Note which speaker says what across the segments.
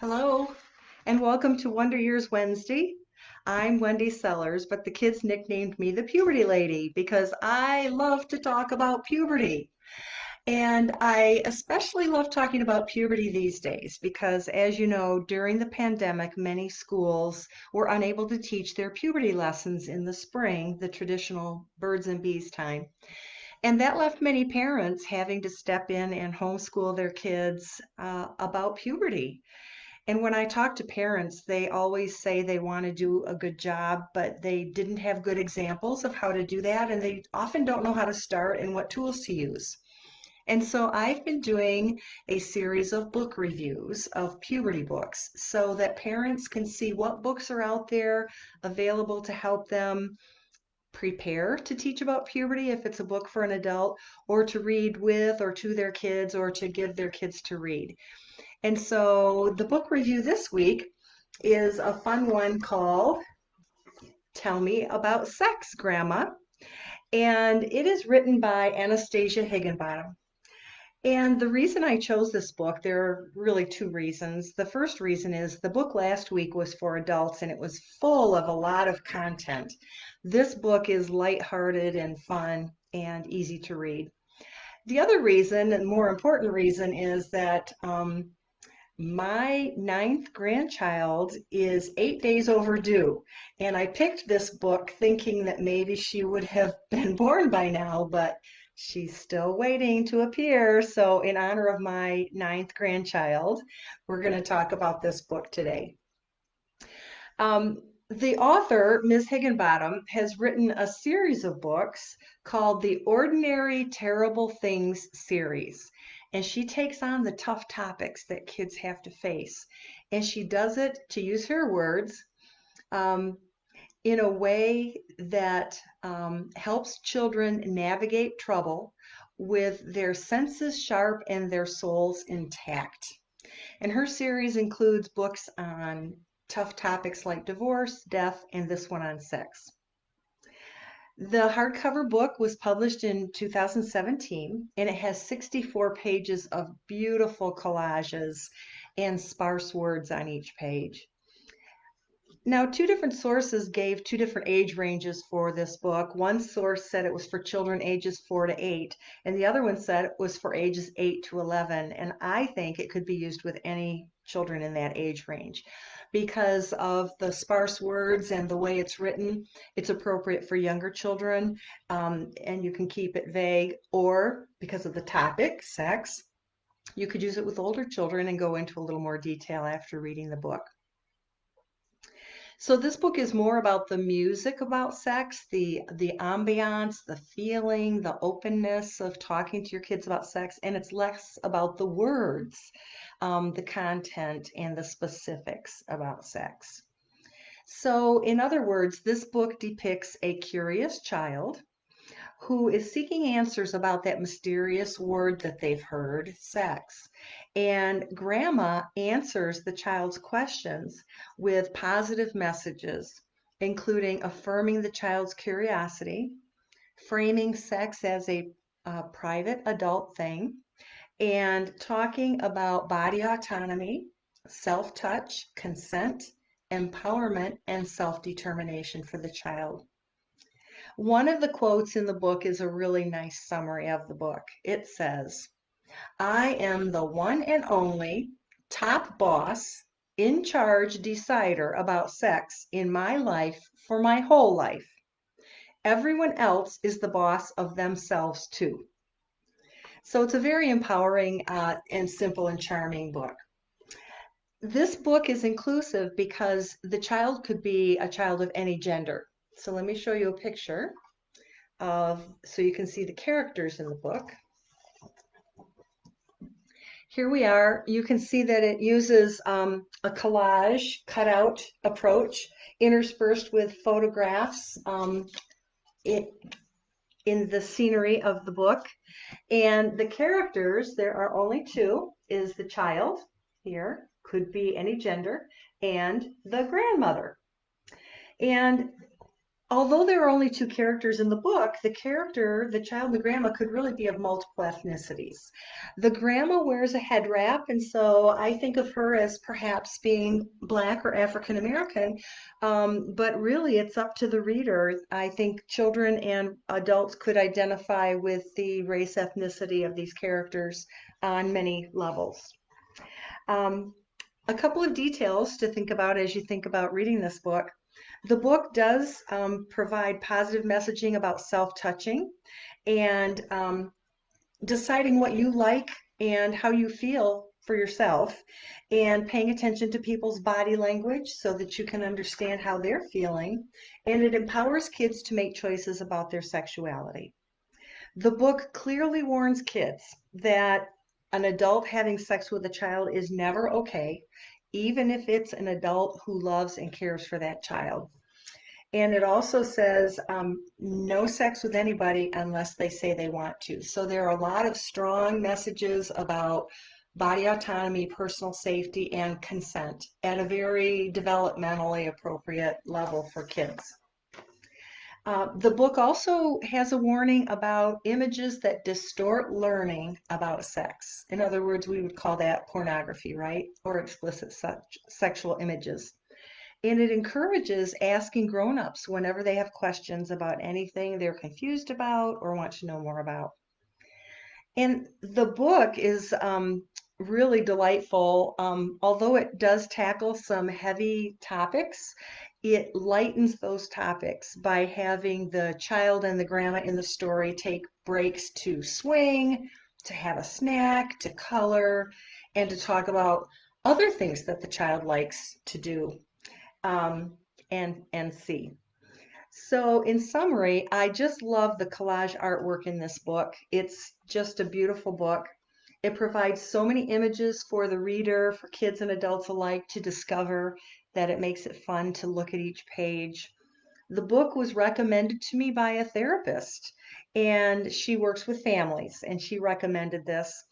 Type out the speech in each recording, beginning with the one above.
Speaker 1: Hello, and welcome to Wonder Years Wednesday. I'm Wendy Sellers, but the kids nicknamed me the Puberty Lady because I love to talk about puberty. And I especially love talking about puberty these days because, as you know, during the pandemic, many schools were unable to teach their puberty lessons in the spring, the traditional birds and bees time. And that left many parents having to step in and homeschool their kids about puberty. And when I talk to parents, they always say they want to do a good job, but they didn't have good examples of how to do that, and they often don't know how to start and what tools to use. And so I've been doing a series of book reviews of puberty books so that parents can see what books are out there available to help them prepare to teach about puberty if it's a book for an adult, or to read with or to their kids, or to give their kids to read. And so the book review this week is a fun one called Tell Me About Sex, Grandma. And it is written by Anastasia Higginbotham. And the reason I chose this book, there are really two reasons. The first reason is the book last week was for adults and it was full of a lot of content. This book is lighthearted and fun and easy to read. The other reason, and more important reason, is that my ninth grandchild is 8 days overdue, and I picked this book thinking that maybe she would have been born by now, but she's still waiting to appear. So, in honor of my ninth grandchild, we're going to talk about this book today. The author, Ms. Higginbotham, has written a series of books called the Ordinary Terrible Things series. And she takes on the tough topics that kids have to face. And she does it, to use her words, um, in a way that helps children navigate trouble with their senses sharp and their souls intact. And her series includes books on tough topics like divorce, death, and this one on sex. The hardcover book was published in 2017 and it has 64 pages of beautiful collages and sparse words on each page. Now, two different sources gave two different age ranges for this book. One source said it was for children ages 4 to 8, and the other one said it was for ages 8 to 11. And I think it could be used with any children in that age range. Because of the sparse words and the way it's written, it's appropriate for younger children, and you can keep it vague. Or because of the topic, sex, you could use it with older children and go into a little more detail after reading the book. So this book is more about the music about sex, the ambiance, the feeling, the openness of talking to your kids about sex, and it's less about the words, the content, and the specifics about sex. So, in other words, this book depicts a curious child who is seeking answers about that mysterious word that they've heard, sex. And grandma answers the child's questions with positive messages, including affirming the child's curiosity, framing sex as a private adult thing, and talking about body autonomy, self touch, consent, empowerment, and self determination for the child. One of the quotes in the book is a really nice summary of the book. It says, I am the one and only top boss, in charge decider about sex in my life for my whole life. Everyone else is the boss of themselves too. So it's a very empowering and simple and charming book. This book is inclusive because the child could be a child of any gender. So let me show you a picture so you can see the characters in the book. Here we are. You can see that it uses a collage cutout approach interspersed with photographs it, in the scenery of the book. And the characters, there are only two, is the child here, could be any gender, and the grandmother. And Although there are only two characters in the book, the child and the grandma, could really be of multiple ethnicities. The grandma wears a head wrap, and so I think of her as perhaps being Black or African American. But really, it's up to the reader. I think children and adults could identify with the race ethnicity of these characters on many levels. Um, a couple of details to think about as you think about reading this book. The book does provide positive messaging about self-touching and deciding what you like and how you feel for yourself, and paying attention to people's body language so that you can understand how they're feeling. And it empowers kids to make choices about their sexuality. The book clearly warns kids that an adult having sex with a child is never okay, even if it's an adult who loves and cares for that child. And it also says no sex with anybody unless they say they want to. So there are a lot of strong messages about body autonomy, personal safety, and consent at a very developmentally appropriate level for kids. The book also has a warning about images that distort learning about sex. In other words, we would call that pornography, right? Or explicit sexual images. And it encourages asking grown-ups whenever they have questions about anything they're confused about or want to know more about. And the book is really delightful. Although it does tackle some heavy topics, it lightens those topics by having the child and the grandma in the story take breaks to swing, to have a snack, to color, and to talk about other things that the child likes to do um, and see. So, in summary, I just love the collage artwork in this book. It's just a beautiful book. It provides so many images for the reader, for kids and adults alike to discover, that it makes it fun to look at each page. The book was recommended to me by a therapist, and she works with families, and she recommended this.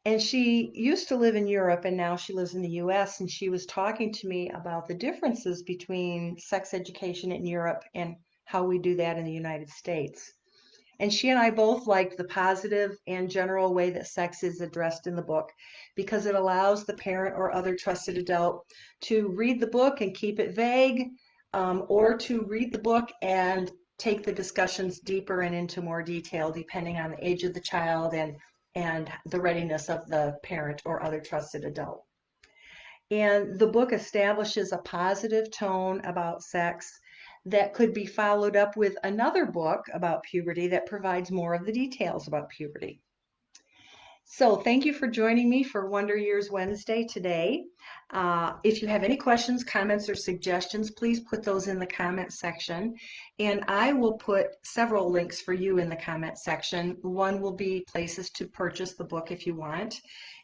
Speaker 1: And she used to live in Europe and now she lives in the US, and she was talking to me about the differences between sex education in Europe and how we do that in the United States. And she and I both liked the positive and general way that sex is addressed in the book, because it allows the parent or other trusted adult to read the book and keep it vague, or to read the book and take the discussions deeper and into more detail, depending on the age of the child and the readiness of the parent or other trusted adult. And the book establishes a positive tone about sex that could be followed up with another book about puberty that provides more of the details about puberty. So thank you for joining me for Wonder Years Wednesday today. If you have any questions, comments, or suggestions, please put those in the comment section. And I will put several links for you in the comment section. One will be places to purchase the book if you want.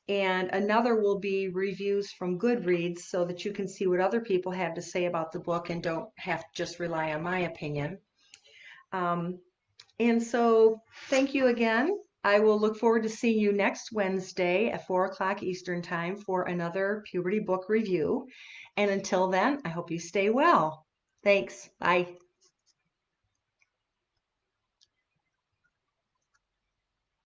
Speaker 1: And another will be reviews from Goodreads so that you can see what other people have to say about the book and don't have to just rely on my opinion. And so thank you again. I will look forward to seeing you next Wednesday at 4 o'clock Eastern Time for another puberty book review. And until then, I hope you stay well. Thanks. Bye.